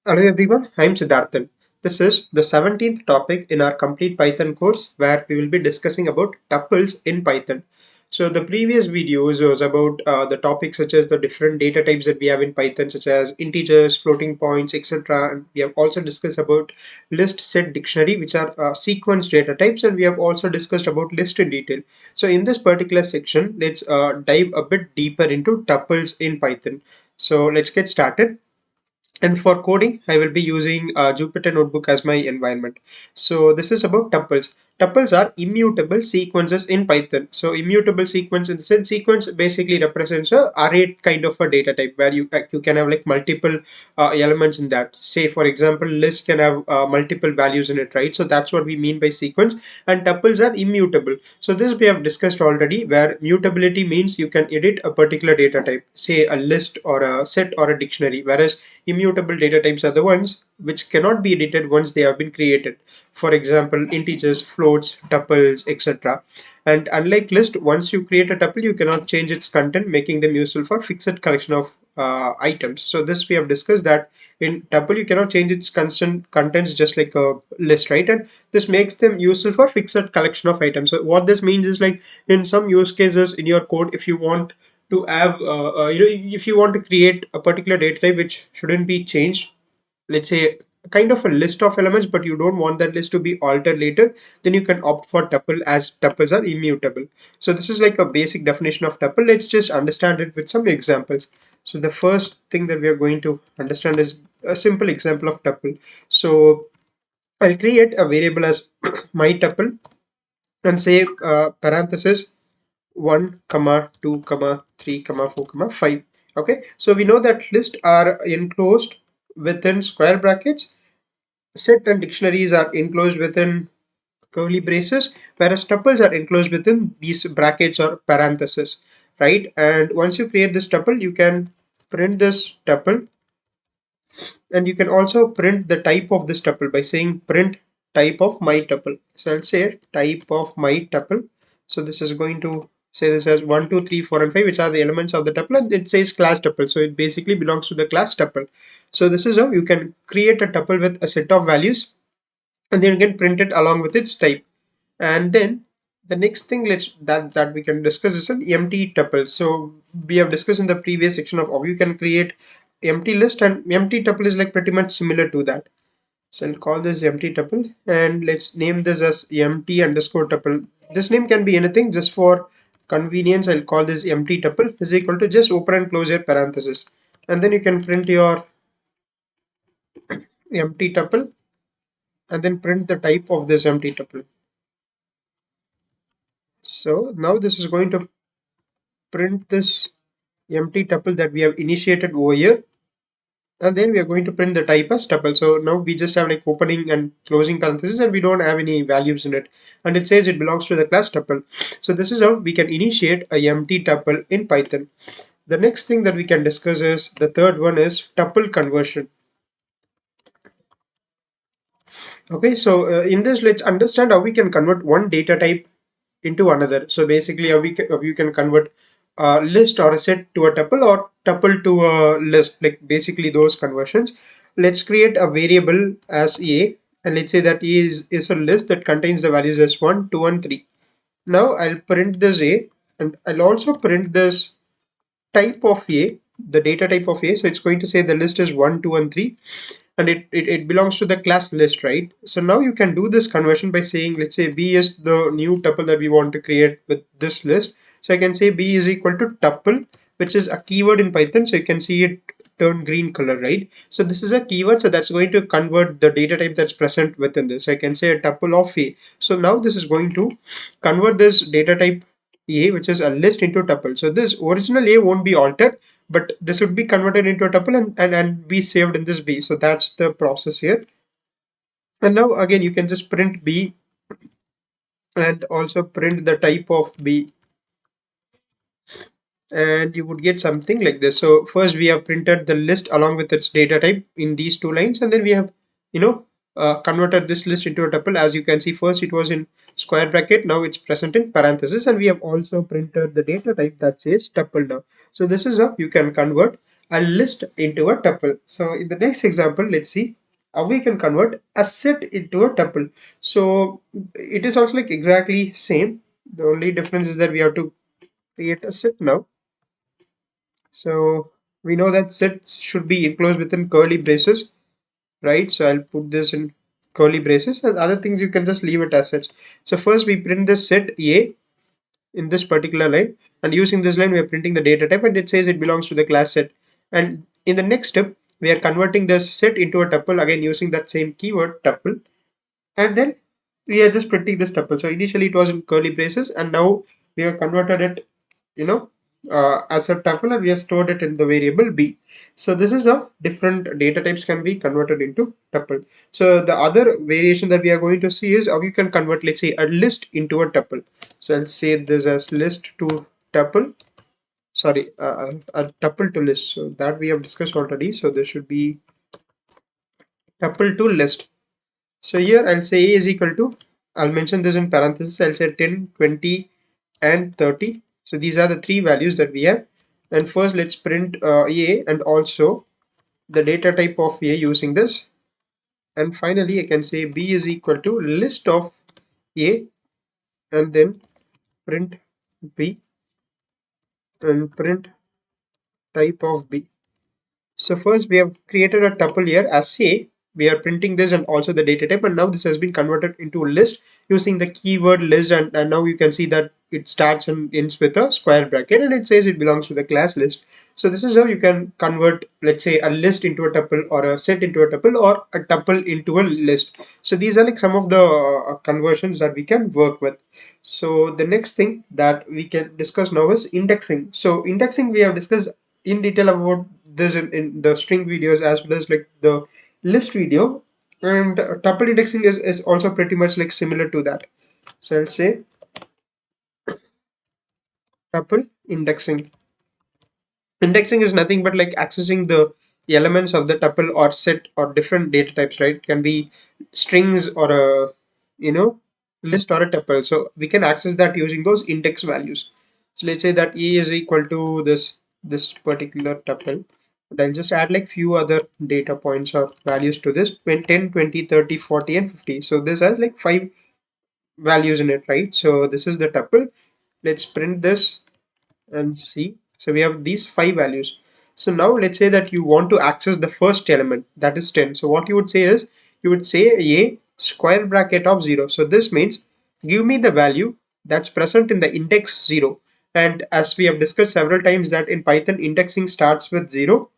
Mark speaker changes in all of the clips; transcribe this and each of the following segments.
Speaker 1: Hello everyone, I'm Siddharthan. This is the 17th topic in our complete Python course where we will be discussing about tuples in Python. So the previous videos was about the topics such as the different data types that we have in Python such as integers, floating points, etc. And we have also discussed about list, set, dictionary which are sequence data types, and we have also discussed about list in detail. So in this particular section, let's dive a bit deeper into tuples in Python. So let's get started. And for coding, I will be using Jupyter Notebook as my environment. So this is about tuples. Tuples are immutable sequences in Python. So immutable sequence in the sense sequence basically represents a array kind of a data type where you can have like multiple elements in that. Say for example, list can have multiple values in it, right? So that's what we mean by sequence. And tuples are immutable. So this we have discussed already, where mutability means you can edit a particular data type, say a list or a set or a dictionary, whereas immutable data types are the ones which cannot be edited once they have been created. For example, integers, floats, tuples, etc. And unlike list, once you create a tuple, you cannot change its content, making them useful for fixed collection of items. So this we have discussed that in tuple you cannot change its constant contents just like a list, right? And this makes them useful for fixed collection of items. So what this means is like in some use cases in your code, if you want to have if you want to create a particular data type which shouldn't be changed, let's say kind of a list of elements, but you don't want that list to be altered later, then you can opt for tuple, as tuples are immutable. So this is like a basic definition of tuple. Let's just understand it with some examples. So the first thing that we are going to understand is a simple example of tuple. So I'll create a variable as my tuple and say parenthesis 1 comma 2 comma 3 comma 4 comma 5. Okay, so we know that lists are enclosed within square brackets, set and dictionaries are enclosed within curly braces, whereas tuples are enclosed within these brackets or parentheses, right? And once you create this tuple, you can print this tuple, and you can also print the type of this tuple by saying print type of my tuple. So I'll say type of my tuple. So this is going to say this as 1 2 3 4 and 5, which are the elements of the tuple, and it says class tuple, so it basically belongs to the class tuple. So this is how you can create a tuple with a set of values, and then you can print it along with its type. And then the next thing that we can discuss is an empty tuple. So we have discussed in the previous section of how you can create empty list, and empty tuple is like pretty much similar to that. So I'll call this empty tuple, and let's name this as empty underscore tuple. This name can be anything. Just for convenience, I'll call this empty tuple is equal to just open and close your parenthesis, and then you can print your empty tuple and then print the type of this empty tuple. So now this is going to print this empty tuple that we have initiated over here, and then we are going to print the type as tuple. So now we just have like opening and closing parentheses, and we don't have any values in it, and it says it belongs to the class tuple. So this is how we can initiate a empty tuple in Python. The next thing that we can discuss is the third one is tuple conversion. Okay, so in this, let's understand how we can convert one data type into another. So basically, how you can convert a list or a set to a tuple, or tuple to a list, like basically those conversions. Let's create a variable as a, and let's say that is a list that contains the values as 1 2 and 3. Now I'll print this a, and I'll also print this type of a, the data type of a. So it's going to say the list is 1 2 and 3, and it belongs to the class list, right? So now you can do this conversion by saying, let's say b is the new tuple that we want to create with this list. So I can say b is equal to tuple, which is a keyword in Python, so you can see it turn green color, right? So this is a keyword, so that's going to convert the data type that's present within this. So I can say a tuple of a. So now this is going to convert this data type a, which is a list, into tuple. So this original a won't be altered, but this would be converted into a tuple, and be saved in this b. So that's the process here. And now again you can just print b and also print the type of b, and you would get something like this. So first we have printed the list along with its data type in these two lines, and then we have you know converted this list into a tuple. As you can see, first it was in square bracket, now it's present in parenthesis, and we have also printed the data type that says tuple now. So this is how you can convert a list into a tuple. So in the next example, let's see how we can convert a set into a tuple. So it is also like exactly same. The only difference is that we have to create a set now. So we know that sets should be enclosed within curly braces, right? So I'll put this in curly braces, and other things you can just leave it as such. So first we print the set A in this particular line, and using this line we are printing the data type, and it says it belongs to the class set. And in the next step we are converting this set into a tuple, again using that same keyword tuple, and then we are just printing this tuple. So initially it was in curly braces, and now we have converted it, you know, as a tuple, and we have stored it in the variable b. So this is how different data types can be converted into tuple. So the other variation that we are going to see is how you can convert, let's say, a list into a tuple. So I'll say this as list to tuple, sorry, a tuple to list. So that we have discussed already. So there should be tuple to list. So here I'll say A is equal to, I'll mention this in parentheses, I'll say 10, 20 and 30. So these are the three values that we have. And first let's print A and also the data type of A using this. And finally I can say B is equal to list of A and then print B and print type of B. So first we have created a tuple here as A. We are printing this and also the data type, and now this has been converted into a list using the keyword list, and now you can see that it starts and ends with a square bracket, and it says it belongs to the class list. So this is how you can convert, let's say, a list into a tuple, or a set into a tuple, or a tuple into a list. So these are like some of the conversions that we can work with. So the next thing that we can discuss now is indexing. So indexing we have discussed in detail about this in the string videos as well as like the list video, and tuple indexing is also pretty much like similar to that. So I'll say tuple indexing. Indexing is nothing but like accessing the elements of the tuple or set or different data types, right? It can be strings or a, you know, list or a tuple. So we can access that using those index values. So let's say that E is equal to this particular tuple, and I'll just add like few other data points or values to this: 10, 20, 30, 40 and 50. So this has like 5 values in it, right? So this is the tuple. Let's print this and see. So we have these 5 values. So now let's say that you want to access the first element, that is 10. So what you would say is, you would say a square bracket of 0. So this means give me the value that's present in the index 0. And as we have discussed several times that in Python indexing starts with 0,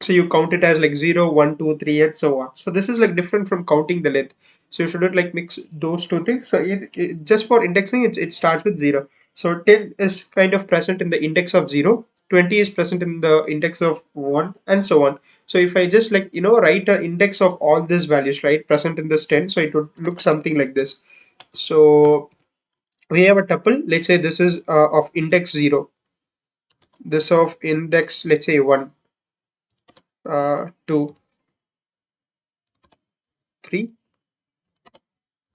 Speaker 1: so you count it as like 0, 1, 2, 3, and so on. So this is like different from counting the length. So you shouldn't like mix those two things. So just for indexing, it starts with 0. So 10 is kind of present in the index of 0, 20 is present in the index of 1, and so on. So if I just like, write an index of all these values, right, present in this 10, so it would look something like this. So we have a tuple. Let's say this is of index 0, this of index, let's say 1, 2, 3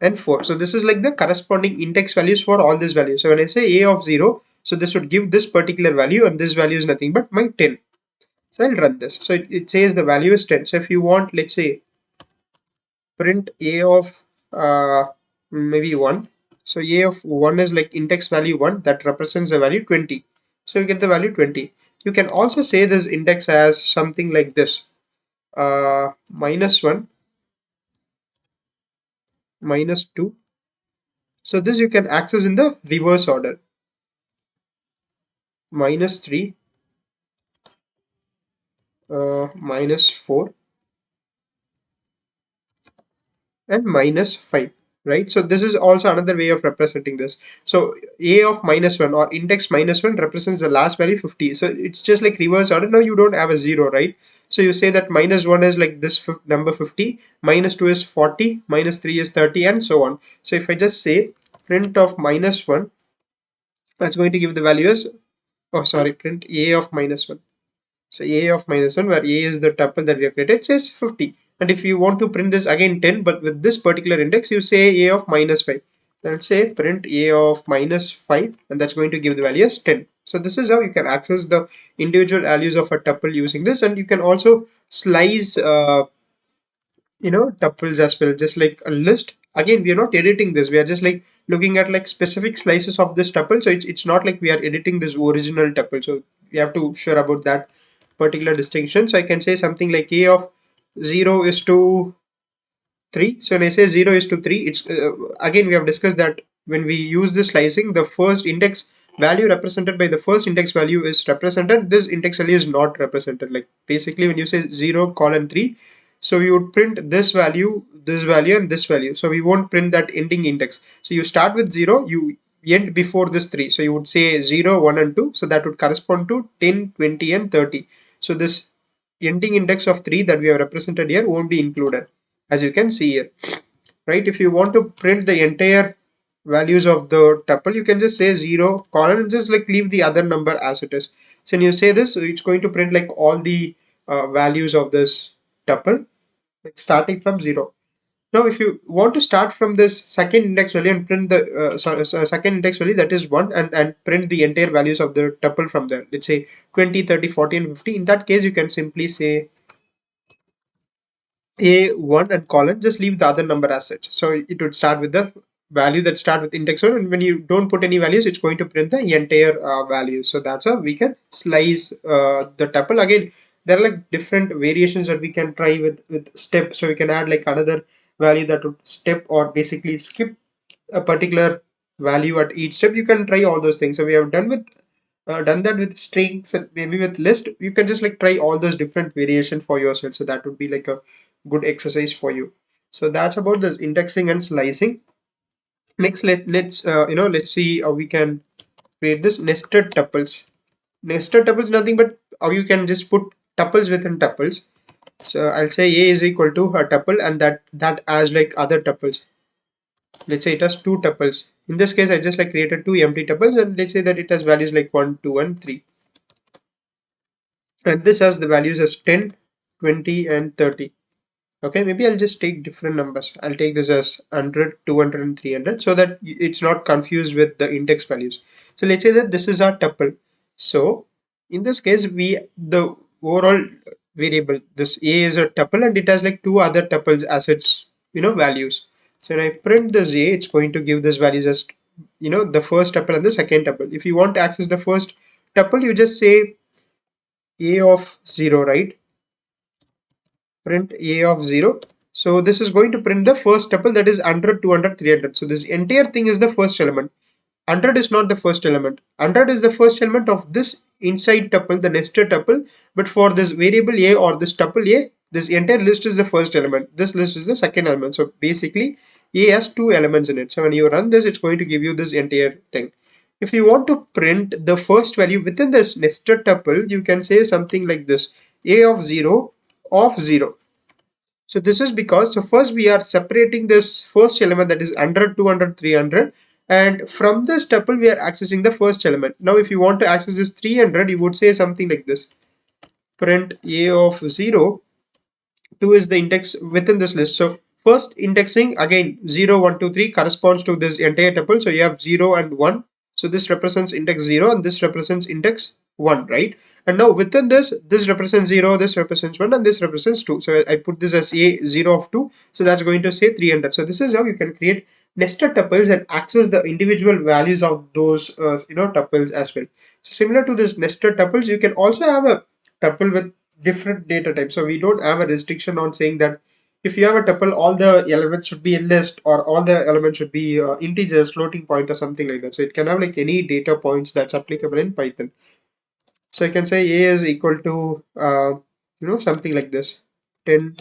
Speaker 1: and 4. So this is like the corresponding index values for all these values. So when I say a of 0, so this would give this particular value, and this value is nothing but my 10. So I'll run this. So it says the value is 10. So if you want, let's say, print a of maybe 1. So a of 1 is like index value 1, that represents the value 20. So you get the value 20. You can also say this index as something like this, -1, -2. So this you can access in the reverse order: -3, -4 and -5, right? So this is also another way of representing this. So a of -1 or index -1 represents the last value 50. So it's just like reverse order. Now you don't have a 0, right? So you say that -1 is like this number 50, -2 is 40, -3 is 30 and so on. So if I just say print of -1, that's going to give the value as, oh sorry, print a of -1. So a of -1, where a is the tuple that we have created, says 50. And if you want to print this again 10, but with this particular index, you say a of -5. Let's say print a of -5, and that's going to give the value as 10. So this is how you can access the individual values of a tuple using this, and you can also slice tuples as well, just like a list. Again, we are not editing this, we are just like looking at like specific slices of this tuple, so it's not like we are editing this original tuple. So we have to sure about that particular distinction. So I can say something like a of 0 is to 3. So when I say 0 is to 3, it's again we have discussed that when we use this slicing, the first index value represented by the first index value is represented, this index value is not represented. Like basically when you say 0 colon 3, so you would print this value and this value, so we won't print that ending index. So you start with 0, you end before this 3, so you would say 0 1 and 2, so that would correspond to 10 20 and 30. So this ending index of 3 that we have represented here won't be included, as you can see here, right? If you want to print the entire values of the tuple, you can just say 0 colon and just like leave the other number as it is. So when you say this, it's going to print like all the values of this tuple, like starting from 0. Now if you want to start from this second index value and print the second index value, that is 1, and print the entire values of the tuple from there, let's say 20 30 40 and 50, in that case you can simply say a1 and colon, just leave the other number as such. So it would start with the value that start with index 1, and when you don't put any values, it's going to print the entire value. So that's how we can slice the tuple. Again, there are like different variations that we can try with step. So we can add like another value that would step or basically skip a particular value at each step. You can try all those things. So we have done that with strings and maybe with list. You can just like try all those different variation for yourself, so that would be like a good exercise for you. So that's about this indexing and slicing. Next, let's see how we can create this nested tuples. Nested tuples nothing but how you can just put tuples within tuples. So I'll say a is equal to a tuple, and that as like other tuples. Let's say it has two tuples. In this case, I just like created two empty tuples, and let's say that it has values like 1 2 and 3, and this has the values as 10 20 and 30. Okay, maybe I'll just take different numbers. I'll take this as 100 200 and 300, so that it's not confused with the index values. So let's say that this is our tuple. So in this case, the overall variable, this a is a tuple, and it has like two other tuples as its values. So when I print this a, it's going to give this values as the first tuple and the second tuple. If you want to access the first tuple, you just say a of 0, right? Print a of 0. So this is going to print the first tuple, that is 100 200 300. So this entire thing is the first element. 100 is not the first element. 100 is the first element of this inside tuple, the nested tuple. But for this variable a or this tuple a, this entire list is the first element. This list is the second element. So basically a has two elements in it. So when you run this, it's going to give you this entire thing. If you want to print the first value within this nested tuple, you can say something like this: a of 0 of 0. So this is because, so first we are separating this first element, that is 100 200 300, and from this tuple we are accessing the first element. Now if you want to access this 300, you would say something like this: print a of 0, 2 is the index within this list. So first indexing, again 0 1 2 3 corresponds to this entire tuple. So you have 0 and 1, so this represents index 0 and this represents index 1, right? And now within this represents 0, this represents 1, and this represents 2. So I put this as a 0 of 2, so that's going to say 300. So this is how you can create nested tuples and access the individual values of those tuples as well. So similar to this nested tuples, you can also have a tuple with different data types. So we don't have a restriction on saying that if you have a tuple, all the elements should be in list, or all the elements should be integers, floating point, or something like that. So it can have like any data points that's applicable in Python. So I can say a is equal to something like this: 10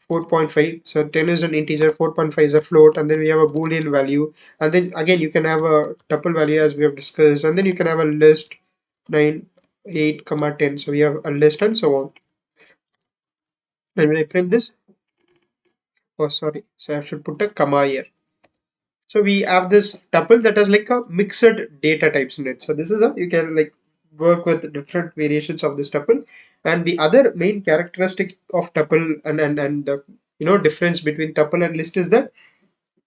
Speaker 1: 4.5. So 10 is an integer, 4.5 is a float, and then we have a boolean value, and then again you can have a tuple value as we have discussed, and then you can have a list 9 8 comma 10. So we have a list and so on. And when I print this, oh sorry, so I should put a comma here. So we have this tuple that has like a mixed data types in it. So this is how you can like work with different variations of this tuple. And the other main characteristic of tuple and the difference between tuple and list is that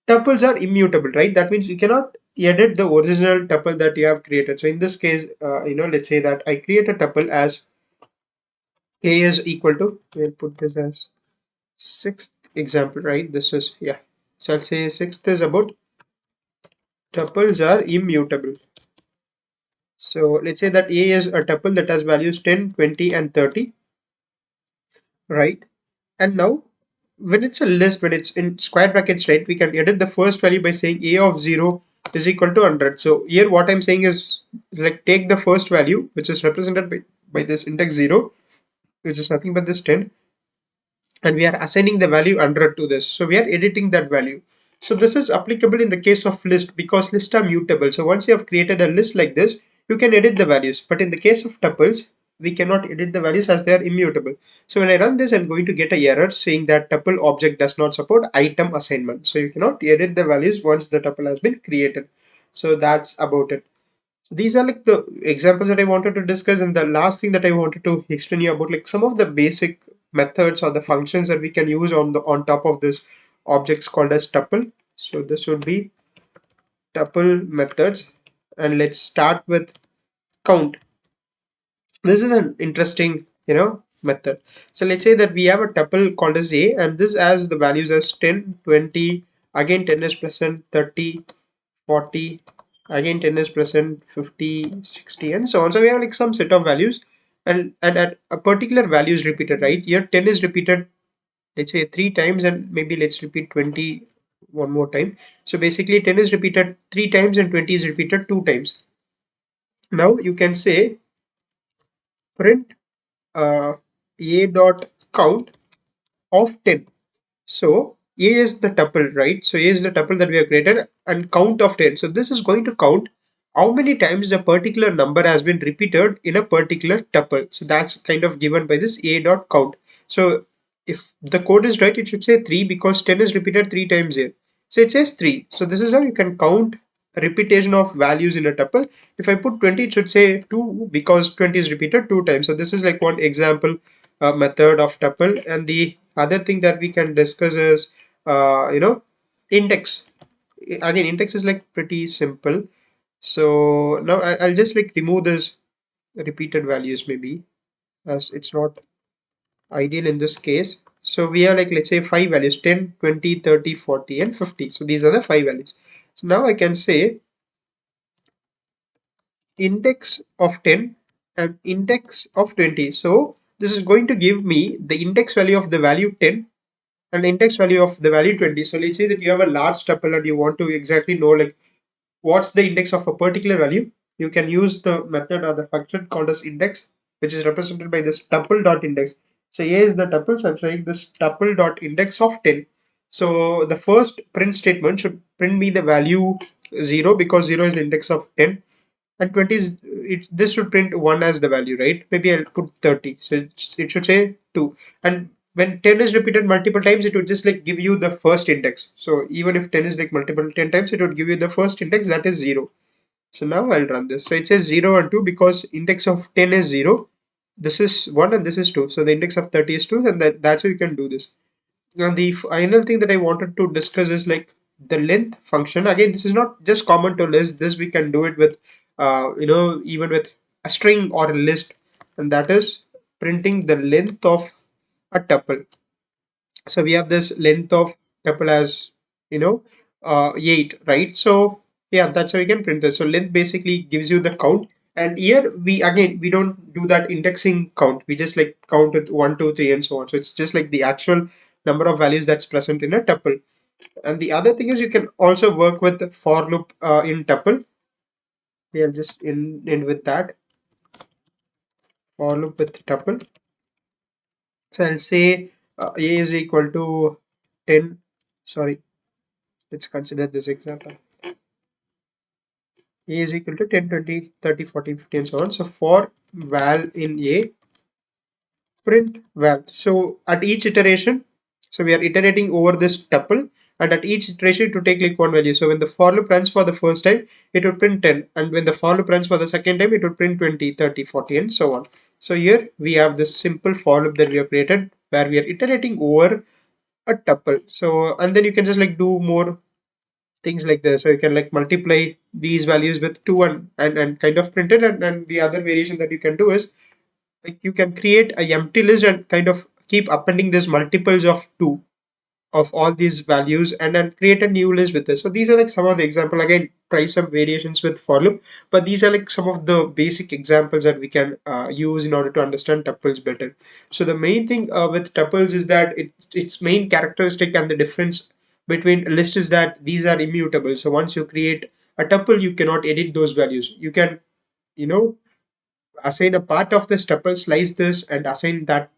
Speaker 1: tuples are immutable, right? That means you cannot edit the original tuple that you have created. So in this case, let's say that I create a tuple as a is equal to, we'll put this as sixth example, right? This is, yeah. So I'll say sixth is about tuples are immutable. So let's say that A is a tuple that has values 10, 20, and 30, right? And now when it's a list, when it's in square brackets, right, we can edit the first value by saying A of 0 is equal to 100. So here what I'm saying is, like, take the first value, which is represented by this index 0, which is nothing but this 10, and we are assigning the value 100 to this. So we are editing that value. So this is applicable in the case of list because lists are mutable. So once you have created a list like this, you can edit the values. But in the case of tuples, we cannot edit the values as they are immutable. So when I run this, I'm going to get a error saying that tuple object does not support item assignment. So you cannot edit the values once the tuple has been created. So that's about it. So these are like the examples that I wanted to discuss, and the last thing that I wanted to explain you about, like some of the basic methods or the functions that we can use on top of this objects called as tuple. So this would be tuple methods, and let's start with count. This is an interesting, method. So let's say that we have a tuple called as a, and this has the values as 10, 20, again 10 is present, 30, 40, again 10 is present, 50, 60, and so on. So we have like some set of values, and at a particular value is repeated, right? Here 10 is repeated, let's say 3 times, and maybe let's repeat 20 one more time. So basically 10 is repeated 3 times and 20 is repeated 2 times. Now you can say print a dot count of 10. So A is the tuple, right? So A is the tuple that we have created, and count of 10. So this is going to count how many times a particular number has been repeated in a particular tuple. So that's kind of given by this A dot count. So if the code is right, it should say 3 because 10 is repeated 3 times here. So it says 3. So this is how you can count repetition of values in a tuple. If I put 20, it should say 2 because 20 is repeated 2 times. So this is like one example method of tuple. And the other thing that we can discuss is, index. Again, index is like pretty simple. So now I'll just like remove this repeated values maybe, as it's not ideal in this case. So we have like, let's say 5 values: 10, 20, 30, 40, and 50. So these are the 5 values. So now I can say index of 10 and index of 20. So this is going to give me the index value of the value 10 and index value of the value 20. So let's say that you have a large tuple and you want to exactly know like what's the index of a particular value. You can use the method or the function called as index, which is represented by this tuple dot index. So here is the tuple. So I'm saying this tuple dot index of 10. So the first print statement should print me the value 0 because 0 is the index of 10, and 20 is this should print 1 as the value, right? Maybe I'll put 30, so it should say 2. And when 10 is repeated multiple times, it would just like give you the first index. So even if 10 is like multiple 10 times, it would give you the first index, that is 0. So now I'll run this. So it says 0 and 2 because index of 10 is 0, this is 1, and this is 2. So the index of 30 is 2, and that's how you can do this. Now the final thing that I wanted to discuss is like the length function. Again, this is not just common to list. This we can do it with, even with a string or a list, and that is printing the length of a tuple. So we have this length of tuple as, 8, right? So yeah, that's how we can print this. So length basically gives you the count, and here we don't do that indexing count. We just like count with 1, 2, 3, and so on. So it's just like the actual number of values that's present in a tuple. And the other thing is you can also work with the for loop in tuple. We'll just end with that for loop with tuple. So I'll say a is equal to 10. Sorry, let's consider this example. A is equal to 10, 20, 30, 40, 50, and so on. So for val in A, print val. So at each iteration, so we are iterating over this tuple, and at each iteration to take like one value. So when the for loop runs for the first time, it would print 10, and when the for loop runs for the second time, it would print 20, 30, 40, and so on. So here we have this simple for loop that we have created where we are iterating over a tuple. So and then you can just like do more things like this. So you can like multiply these values with 2 and kind of print it. And the other variation that you can do is like you can create a empty list and kind of keep appending this multiples of 2 of all these values and then create a new list with this. So these are like some of the example. Again, try some variations with for loop, but these are like some of the basic examples that we can use in order to understand tuples better. So the main thing with tuples is that its main characteristic and the difference between a list is that these are immutable. So once you create a tuple, you cannot edit those values. You can, you know, assign a part of this tuple, slice this, and assign that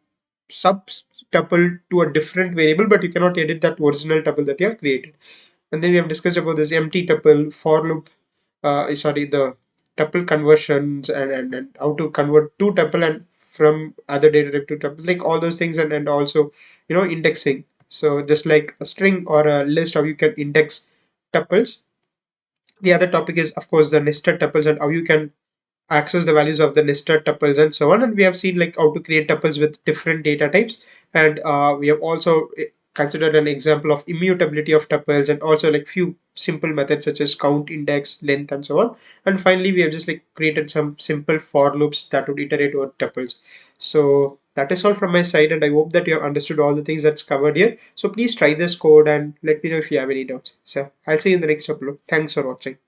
Speaker 1: sub tuple to a different variable, but you cannot edit that original tuple that you have created. And then we have discussed about this empty tuple, for loop, sorry, the tuple conversions and how to convert two tuple and from other data type to tuple, like all those things, and also, indexing. So just like a string or a list, how you can index tuples. The other topic is, of course, the nested tuples and how you can access the values of the nested tuples and so on. And we have seen like how to create tuples with different data types. And we have also considered an example of immutability of tuples and also like few simple methods such as count, index, length, and so on. And finally, we have just like created some simple for loops that would iterate over tuples. So that is all from my side, and I hope that you have understood all the things that's covered here. So please try this code and let me know if you have any doubts. So I'll see you in the next upload. Thanks for watching.